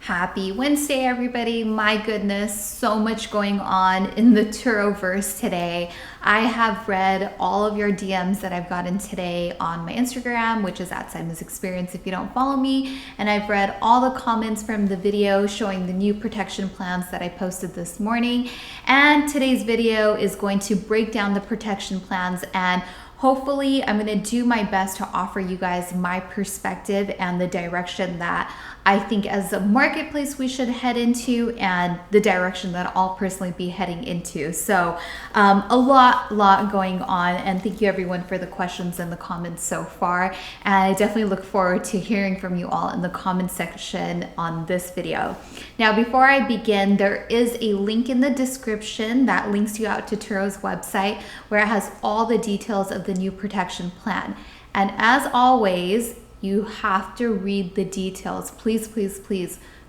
Happy Wednesday, everybody. My goodness, so much going on in the Turoverse today. I have read all of your DMs that I've gotten today on my Instagram, which is at Saimah's Experience if you don't follow me. And I've read all the comments from the video showing the new protection plans that I posted this morning. And today's video is going to break down the protection plans, and hopefully I'm going to do my best to offer you guys my perspective and the direction that I think as a marketplace we should head into, and the direction that I'll personally be heading into. So a lot going on, and thank you everyone for the questions and the comments so far. And I definitely look forward to hearing from you all in the comment section on this video. Now, before I begin, there is a link in the description that links you out to Turo's website, where it has all the details of the new protection plan. And as always, you have to read the details. Please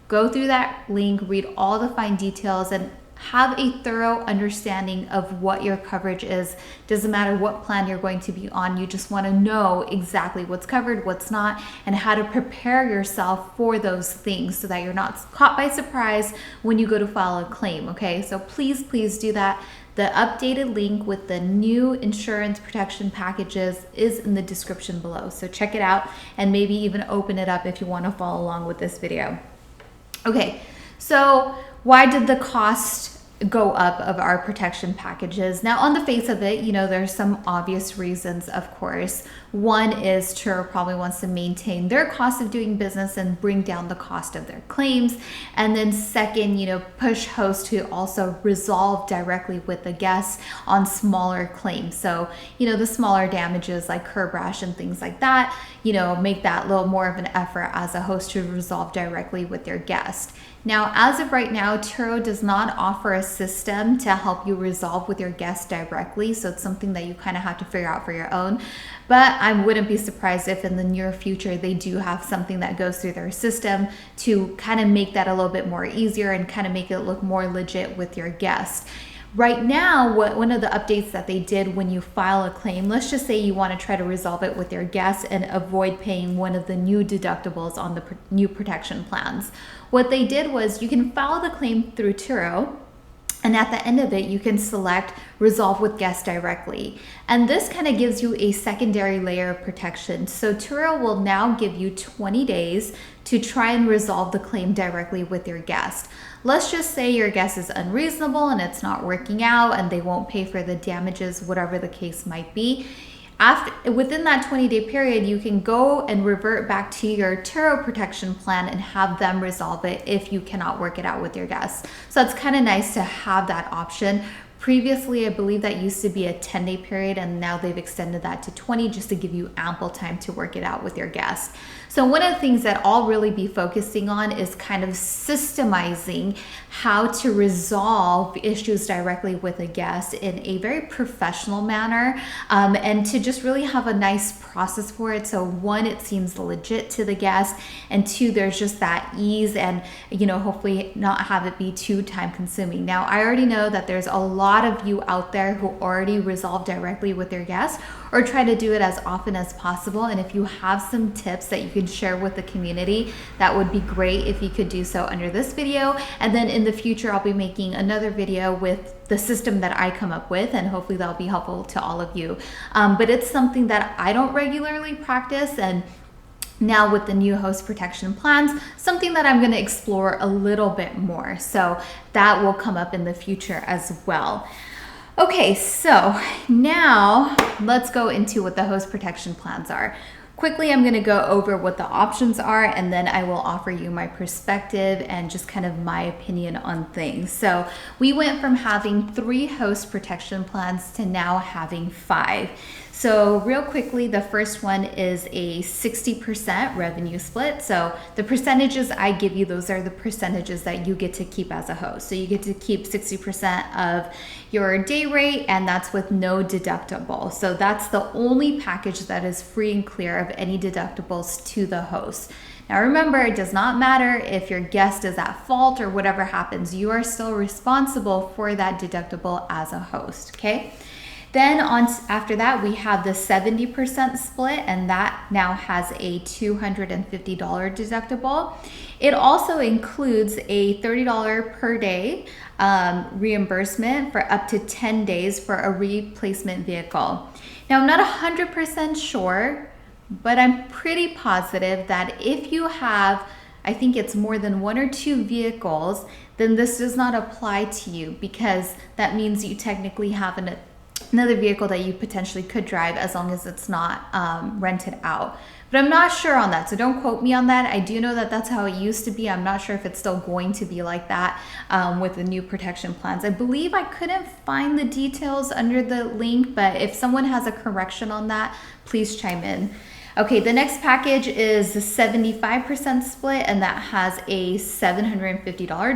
go through that link, read all the fine details, and have a thorough understanding of what your coverage is. Doesn't matter what plan you're going to be on, you just want to know exactly what's covered, what's not, and how to prepare yourself for those things so that you're not caught by surprise when you go to file a claim, okay? So please do that. The updated link with the new insurance protection packages is in the description below. So check it out and maybe even open it up if you want to follow along with this video. Okay, so why did the cost go up of our protection packages? Now, on the face of it, you know, there's some obvious reasons, of course. One is Turo probably wants to maintain their cost of doing business and bring down the cost of their claims. And then second, you know, push hosts to also resolve directly with the guests on smaller claims. So, you know, the smaller damages like curb rash and things like that, you know, make that a little more of an effort as a host to resolve directly with your guest. Now, as of right now, Turo does not offer a system to help you resolve with your guests directly. So it's something that you kind of have to figure out for your own. But I wouldn't be surprised if in the near future they do have something that goes through their system to kind of make that a little bit more easier and kind of make it look more legit with your guest. Right now, one of the updates that they did when you file a claim, let's just say you want to try to resolve it with your guests and avoid paying one of the new deductibles on the new protection plans. What they did was you can file the claim through Turo, and at the end of it, you can select resolve with guests directly. And this kind of gives you a secondary layer of protection. So Turo will now give you 20 days to try and resolve the claim directly with your guest. Let's just say your guest is unreasonable and it's not working out and they won't pay for the damages, whatever the case might be. Within that 20-day period, you can go and revert back to your Turo protection plan and have them resolve it if you cannot work it out with your guests. So it's kind of nice to have that option. Previously, I believe that used to be a 10-day period, and now they've extended that to 20 just to give you ample time to work it out with your guests. So one of the things that I'll really be focusing on is kind of systemizing how to resolve issues directly with a guest in a very professional manner, and to just really have a nice process for it. So one, it seems legit to the guest, and two, there's just that ease and, you know, hopefully not have it be too time consuming. Now, I already know that there's a lot of you out there who already resolve directly with their guests or try to do it as often as possible. And if you have some tips that you can share with the community, that would be great if you could do so under this video. And then in the future, I'll be making another video with the system that I come up with, and hopefully that'll be helpful to all of you. But it's something that I don't regularly practice, and now with the new host protection plans, something that I'm going to explore a little bit more. So that will come up in the future as well. Okay, so now let's go into what the host protection plans are. Quickly, I'm going to go over what the options are, and then I will offer you my perspective and just kind of my opinion on things. So we went from having 3 host protection plans to now having 5. So real quickly, the first one is a 60% revenue split. So the percentages I give you, those are the percentages that you get to keep as a host. So you get to keep 60% of your day rate, and that's with no deductible. So that's the only package that is free and clear of any deductibles to the host. Now remember, it does not matter if your guest is at fault or whatever happens, you are still responsible for that deductible as a host, okay? Then after that, we have the 70% split, and that now has a $250 deductible. It also includes a $30 per day reimbursement for up to 10 days for a replacement vehicle. Now, I'm not 100% sure, but I'm pretty positive that if you have, I think it's more than 1 or 2 vehicles, then this does not apply to you, because that means you technically have another vehicle that you potentially could drive as long as it's not rented out. But I'm not sure on that, so don't quote me on that. I do know that that's how it used to be. I'm not sure if it's still going to be like that with the new protection plans. I believe I couldn't find the details under the link, but if someone has a correction on that, please chime in. Okay, the next package is the 75% split, and that has a $750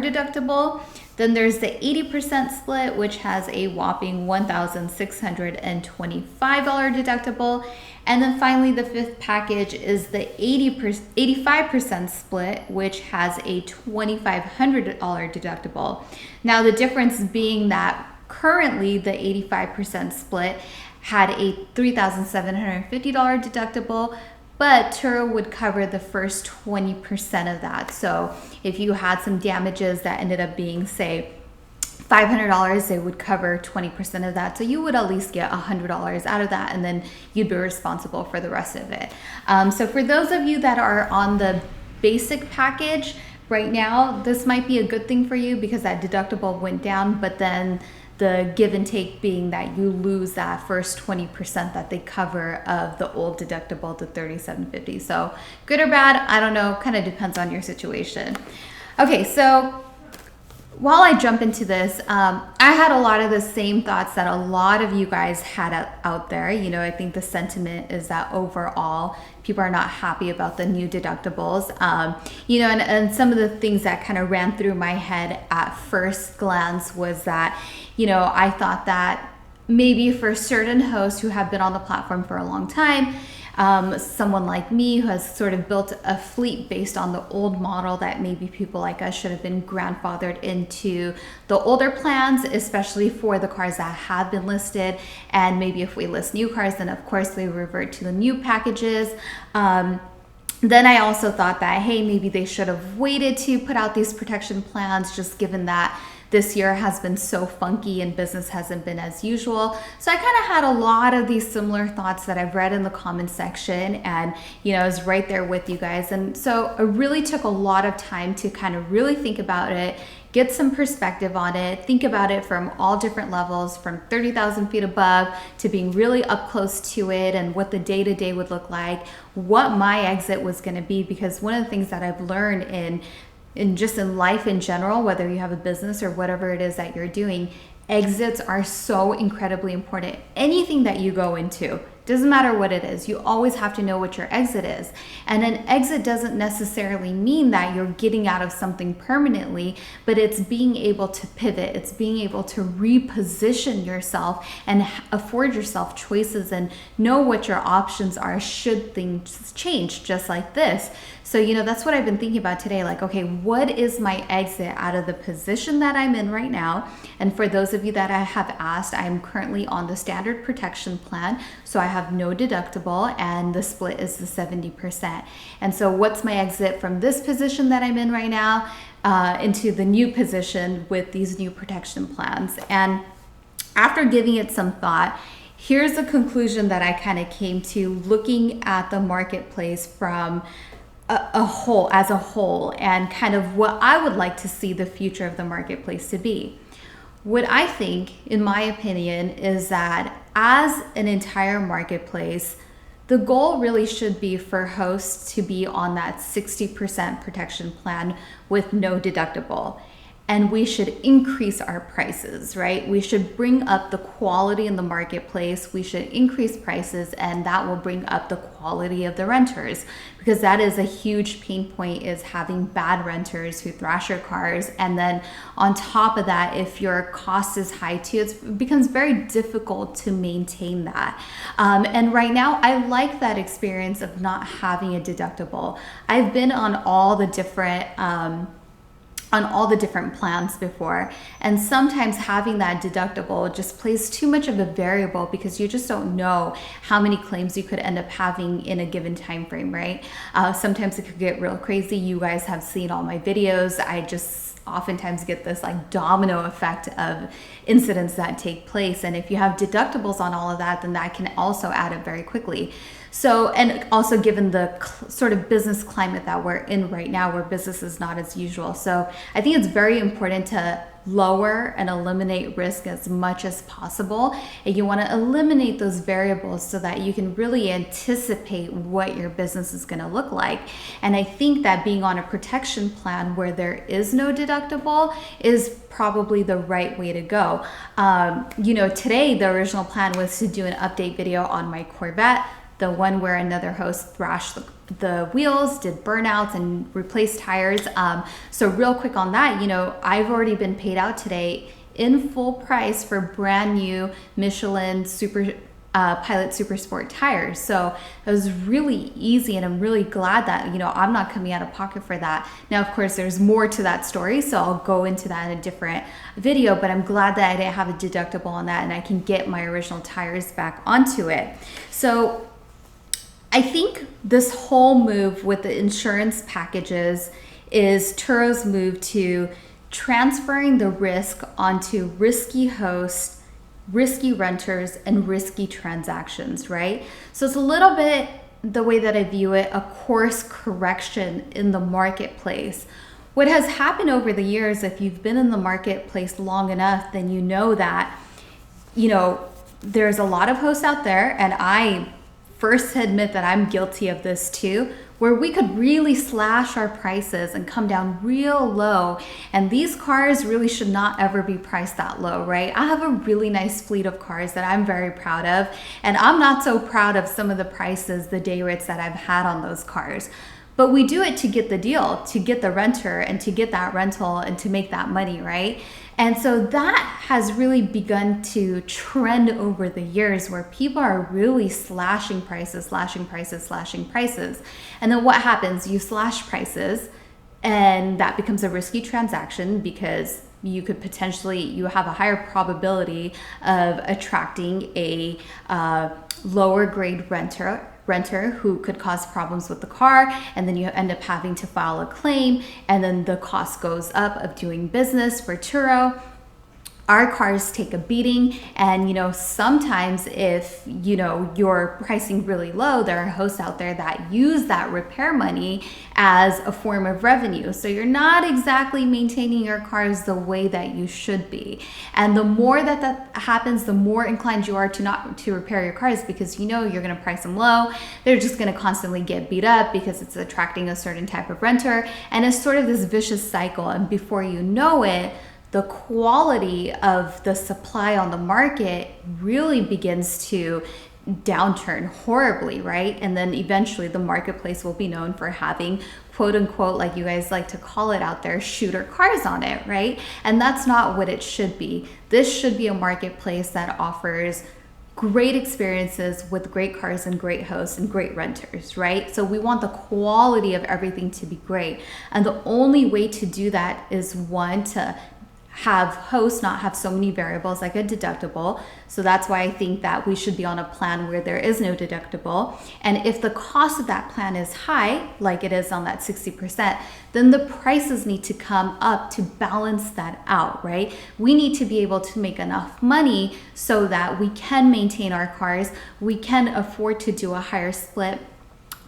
deductible. Then there's the 80% split, which has a whopping $1,625 deductible. And then finally, the fifth package is the 85% split, which has a $2,500 deductible. Now, the difference being that currently the 85% split had a $3,750 deductible, but Turo would cover the first 20% of that. So if you had some damages that ended up being, say, $500, they would cover 20% of that. So you would at least get $100 out of that, and then you'd be responsible for the rest of it. So for those of you that are on the basic package right now, this might be a good thing for you because that deductible went down, but then the give and take being that you lose that first 20% that they cover of the old deductible to $3,750. So good or bad, I don't know, kind of depends on your situation. Okay, so while I jump into this, I had a lot of the same thoughts that a lot of you guys had out there. You know, I think the sentiment is that overall people are not happy about the new deductibles. You know, and some of the things that kind of ran through my head at first glance was that, you know, I thought that maybe for certain hosts who have been on the platform for a long time, someone like me who has sort of built a fleet based on the old model, that maybe people like us should have been grandfathered into the older plans, especially for the cars that have been listed. And maybe if we list new cars, then of course they revert to the new packages. Then I also thought that, hey, maybe they should have waited to put out these protection plans, just given that this year has been so funky and business hasn't been as usual. So I kind of had a lot of these similar thoughts that I've read in the comment section, and you know, I was right there with you guys. And so I really took a lot of time to kind of really think about it, get some perspective on it, think about it from all different levels, from 30,000 feet above to being really up close to it, and what the day-to-day would look like, what my exit was going to be. Because one of the things that I've learned in just in life in general, whether you have a business or whatever it is that you're doing, exits are so incredibly important. Anything that you go into, doesn't matter what it is, you always have to know what your exit is. And an exit doesn't necessarily mean that you're getting out of something permanently, but it's being able to pivot. It's being able to reposition yourself and afford yourself choices and know what your options are should things change, just like this. So, you know, that's what I've been thinking about today. Like, okay, what is my exit out of the position that I'm in right now? And for those of you that I have asked, I'm currently on the standard protection plan. So I have no deductible, and the split is the 70%. And so what's my exit from this position that I'm in right now into the new position with these new protection plans? And after giving it some thought, here's the conclusion that I kind of came to looking at the marketplace from as a whole, and kind of what I would like to see the future of the marketplace to be. What I think, in my opinion, is that as an entire marketplace, the goal really should be for hosts to be on that 60% protection plan with no deductible. And we should increase our prices, right? We should bring up the quality in the marketplace. We should increase prices, and that will bring up the quality of the renters, because that is a huge pain point, is having bad renters who thrash your cars. And then on top of that, if your cost is high too, it becomes very difficult to maintain that. And right now, I like that experience of not having a deductible. I've been on all the different on all the different plans before. And sometimes having that deductible just plays too much of a variable because you just don't know how many claims you could end up having in a given time frame, right? Sometimes it could get real crazy. You guys have seen all my videos. I just oftentimes get this like domino effect of incidents that take place. And if you have deductibles on all of that, then that can also add up very quickly. So, and also given the sort of business climate that we're in right now, where business is not as usual. So I think it's very important to lower and eliminate risk as much as possible. And you want to eliminate those variables so that you can really anticipate what your business is going to look like. And I think that being on a protection plan where there is no deductible is probably the right way to go. Today the original plan was to do an update video on my Corvette, the one where another host thrashed the wheels, did burnouts, and replaced tires. So real quick on that, I've already been paid out today in full price for brand new Michelin Pilot Super Sport tires. So it was really easy, and I'm really glad that, I'm not coming out of pocket for that. Now, of course, there's more to that story, so I'll go into that in a different video, but I'm glad that I didn't have a deductible on that and I can get my original tires back onto it. So I think this whole move with the insurance packages is Turo's move to transferring the risk onto risky hosts, risky renters, and risky transactions, right? So it's a little bit, the way that I view it, a course correction in the marketplace. What has happened over the years, if you've been in the marketplace long enough, then you know that, there's a lot of hosts out there, and I first admit that I'm guilty of this too, where we could really slash our prices and come down real low. And these cars really should not ever be priced that low, right? I have a really nice fleet of cars that I'm very proud of. And I'm not so proud of some of the prices, the day rates that I've had on those cars. But we do it to get the deal, to get the renter, and to get that rental and to make that money, right? And so that has really begun to trend over the years, where people are really slashing prices. And then what happens? You slash prices, and that becomes a risky transaction because you have a higher probability of attracting a lower grade renter who could cause problems with the car, and then you end up having to file a claim, and then the cost goes up of doing business for Turo. Our cars take a beating, and sometimes if you're pricing really low, there are hosts out there that use that repair money as a form of revenue. So you're not exactly maintaining your cars the way that you should be. And the more that happens, the more inclined you are to repair your cars, because you're going to price them low. They're just going to constantly get beat up because it's attracting a certain type of renter, and it's sort of this vicious cycle. And before you know it, the quality of the supply on the market really begins to downturn horribly, right? And then eventually the marketplace will be known for having, quote unquote, like you guys like to call it out there, shooter cars on it, right? And that's not what it should be. This should be a marketplace that offers great experiences with great cars and great hosts and great renters, right? So we want the quality of everything to be great. And the only way to do that is, one, to have hosts not have so many variables like a deductible. So that's why I think that we should be on a plan where there is no deductible. And if the cost of that plan is high, like it is on that 60%, then the prices need to come up to balance that out, right? We need to be able to make enough money so that we can maintain our cars, we can afford to do a higher split,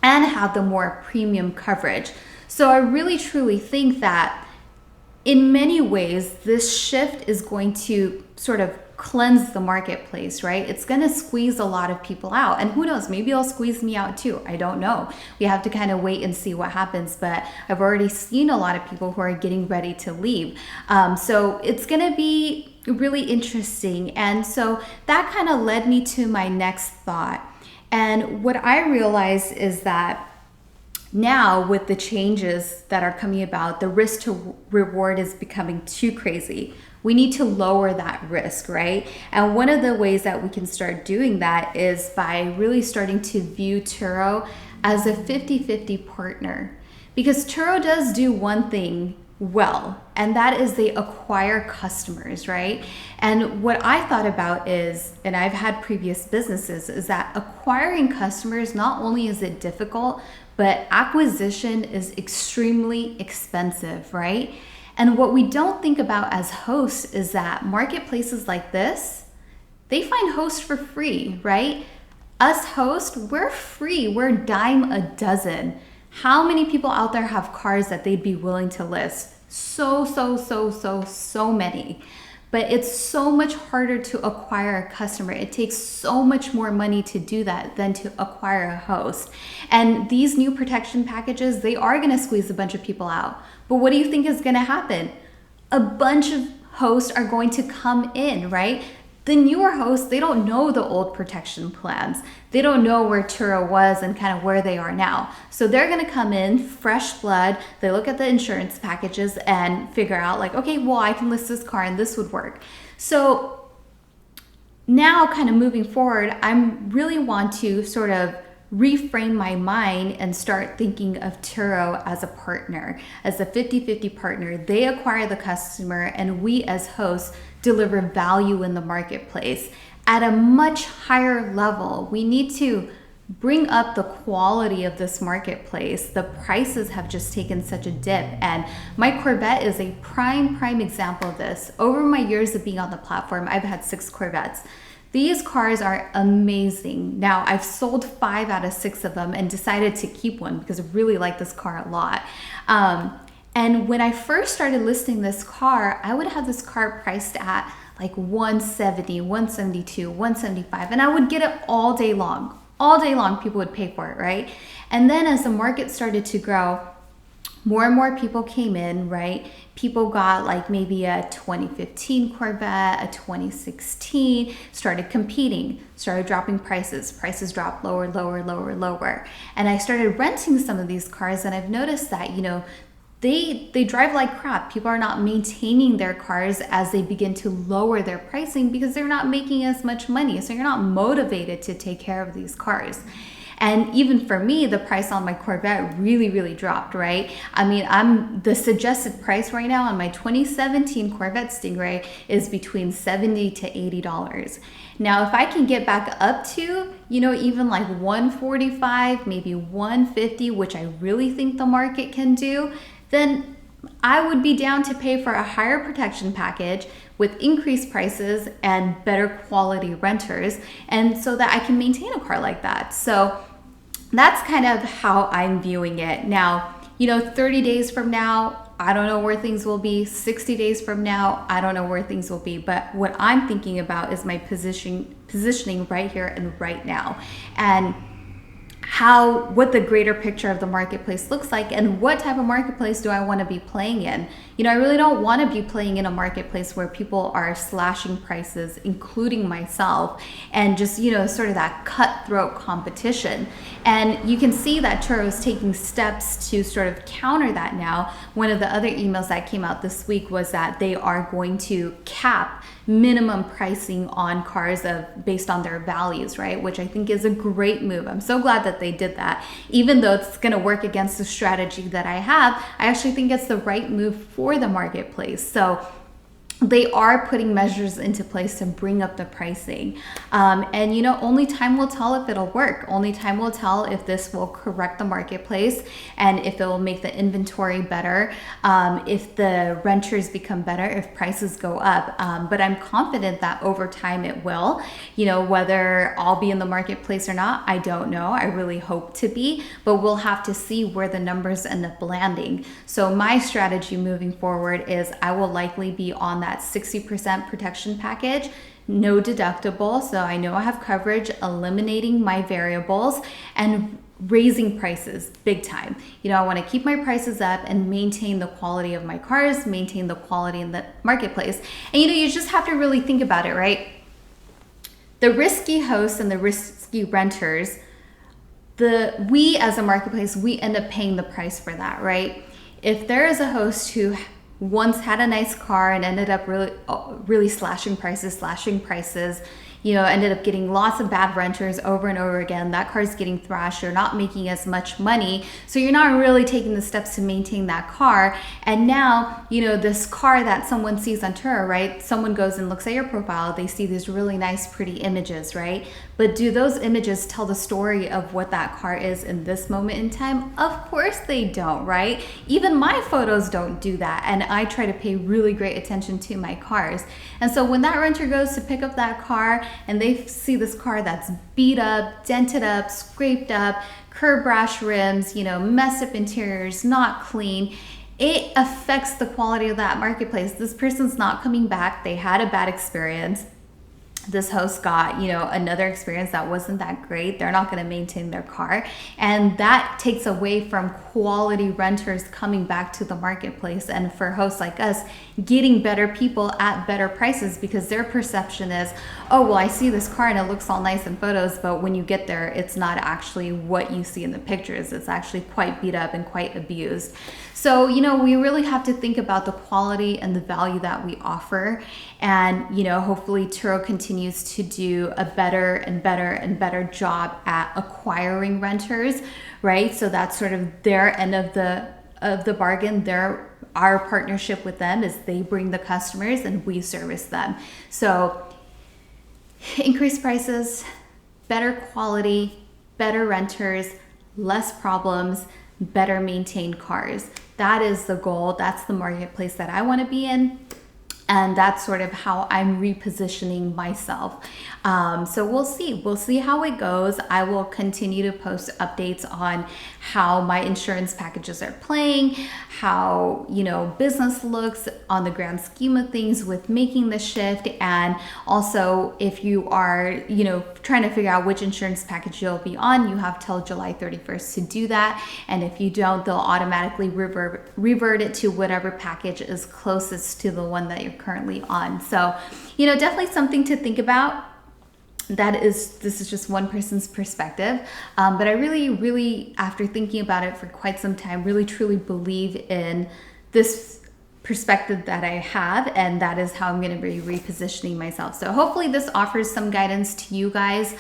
and have the more premium coverage. So I really truly think that in many ways, this shift is going to sort of cleanse the marketplace, right? It's going to squeeze a lot of people out. And who knows, maybe it'll squeeze me out too. I don't know. We have to kind of wait and see what happens. But I've already seen a lot of people who are getting ready to leave. So it's going to be really interesting. And so that kind of led me to my next thought. And what I realized is that now, with the changes that are coming about, the risk to reward is becoming too crazy. We need to lower that risk, right? And one of the ways that we can start doing that is by really starting to view Turo as a 50-50 partner. Because Turo does do one thing well, and that is they acquire customers, right? And what I thought about is, and I've had previous businesses, is that acquiring customers, not only is it difficult, but acquisition is extremely expensive, right? And what we don't think about as hosts is that marketplaces like this, they find hosts for free, right? Us hosts, we're free, we're a dime a dozen. How many people out there have cars that they'd be willing to list? So many. But it's so much harder to acquire a customer. It takes so much more money to do that than to acquire a host. And these new protection packages, they are gonna squeeze a bunch of people out. But what do you think is gonna happen? A bunch of hosts are going to come in, right? The newer hosts, they don't know the old protection plans. They don't know where Turo was and kind of where they are now. So they're gonna come in, fresh blood, they look at the insurance packages and figure out like, okay, well, I can list this car and this would work. So now kind of moving forward, I really want to sort of reframe my mind and start thinking of Turo as a partner, as a 50-50 partner. They acquire the customer and we as hosts deliver value in the marketplace at a much higher level. We need to bring up the quality of this marketplace. The prices have just taken such a dip, and my Corvette is a prime example of this. Over my years of being on the platform, I've had 6 Corvettes. These cars are amazing. Now, I've sold 5 out of 6 of them and decided to keep one because I really like this car a lot. And when I first started listing this car, I would have this car priced at like 170, 172, 175, and I would get it all day long. All day long, people would pay for it, right? And then as the market started to grow, more and more people came in, right? People got like maybe a 2015 Corvette, a 2016, started competing, started dropping prices. Prices dropped lower. And I started renting some of these cars, and I've noticed that, you know, they drive like crap. People are not maintaining their cars as they begin to lower their pricing because they're not making as much money. So you're not motivated to take care of these cars. And even for me, the price on my Corvette really dropped, right? I mean, the suggested price right now on my 2017 Corvette Stingray is between $70 to $80. Now, if I can get back up to, you know, even like 145, maybe 150, which I really think the market can do, then I would be down to pay for a higher protection package with increased prices and better quality renters, and so that I can maintain a car like that. So that's kind of how I'm viewing it. Now, you know, 30 days from now, I don't know where things will be. 60 days from now, I don't know where things will be. But what I'm thinking about is my positioning right here and right now, and what the greater picture of the marketplace looks like, and what type of marketplace do I want to be playing in. You know, I really don't want to be playing in a marketplace where people are slashing prices, including myself, and just, you know, sort of that cutthroat competition. And you can see that Turo is taking steps to sort of counter that now. One of the other emails that came out this week was that they are going to cap minimum pricing on cars based on their values, right? Which I think is a great move. I'm so glad that they did that. Even though it's going to work against the strategy that I have, I actually think it's the right move for the marketplace. So they are putting measures into place to bring up the pricing. And you know, only time will tell if it'll work. Only time will tell if this will correct the marketplace and if it will make the inventory better, if the renters become better, if prices go up. But I'm confident that over time it will. You know, whether I'll be in the marketplace or not, I don't know. I really hope to be, but we'll have to see where the numbers end up landing. So my strategy moving forward is I will likely be on that 60% protection package, no deductible, so I know I have coverage, eliminating my variables, and raising prices big time. You know, I want to keep my prices up and maintain the quality of my cars, maintain the quality in the marketplace. And you know, you just have to really think about it, right? The risky hosts and the risky renters, we as a marketplace, we end up paying the price for that, right? If there is a host who once had a nice car and ended up really slashing prices, ended up getting lots of bad renters over and over again. That car's getting thrashed. You're not making as much money. So you're not really taking the steps to maintain that car. And now, this car that someone sees on Turo, right? Someone goes and looks at your profile. They see these really nice, pretty images, right? But do those images tell the story of what that car is in this moment in time? Of course they don't, right? Even my photos don't do that. And I try to pay really great attention to my cars. And so when that renter goes to pick up that car and they see this car that's beat up, dented up, scraped up, curb rash rims, messed up interiors, not clean, it affects the quality of that marketplace. This person's not coming back. They had a bad experience. This host got, another experience that wasn't that great. They're not going to maintain their car. And that takes away from quality renters coming back to the marketplace. And for hosts like us, getting better people at better prices, because their perception is, oh, well, I see this car and it looks all nice in photos, but when you get there, it's not actually what you see in the pictures. It's actually quite beat up and quite abused. So, we really have to think about the quality and the value that we offer. And, hopefully Turo continues to do a better and better and better job at acquiring renters, right? So that's sort of their end of the bargain. Our partnership with them is they bring the customers and we service them. So increase prices, better quality, better renters, less problems, better maintained cars. That is the goal. That's the marketplace that I want to be in. And that's sort of how I'm repositioning myself. So we'll see. We'll see how it goes. I will continue to post updates on how my insurance packages are playing, how, business looks on the grand scheme of things with making the shift. And also, if you are, trying to figure out which insurance package you'll be on, you have till July 31st to do that. And if you don't, they'll automatically revert it to whatever package is closest to the one that you're currently on. So, definitely something to think about. This is just one person's perspective. But I really, after thinking about it for quite some time, really truly believe in this perspective that I have, and that is how I'm going to be repositioning myself. So hopefully this offers some guidance to you guys.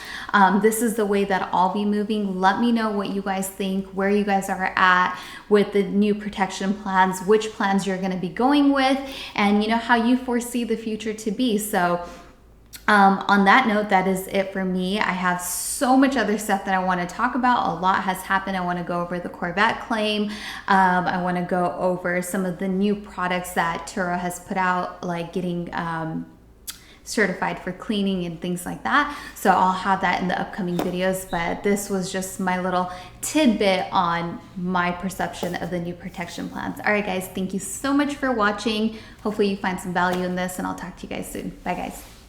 This is the way that I'll be moving. Let me know what you guys think, where you guys are at with the new protection plans, which plans you're going to be going with, and how you foresee the future to be. So on that note, that is it for me. I have so much other stuff that I want to talk about. A lot has happened. I want to go over the Corvette claim. I want to go over some of the new products that Turo has put out, like getting certified for cleaning and things like that. So I'll have that in the upcoming videos, but this was just my little tidbit on my perception of the new protection plans. All right, guys, thank you so much for watching. Hopefully you find some value in this, and I'll talk to you guys soon. Bye, guys.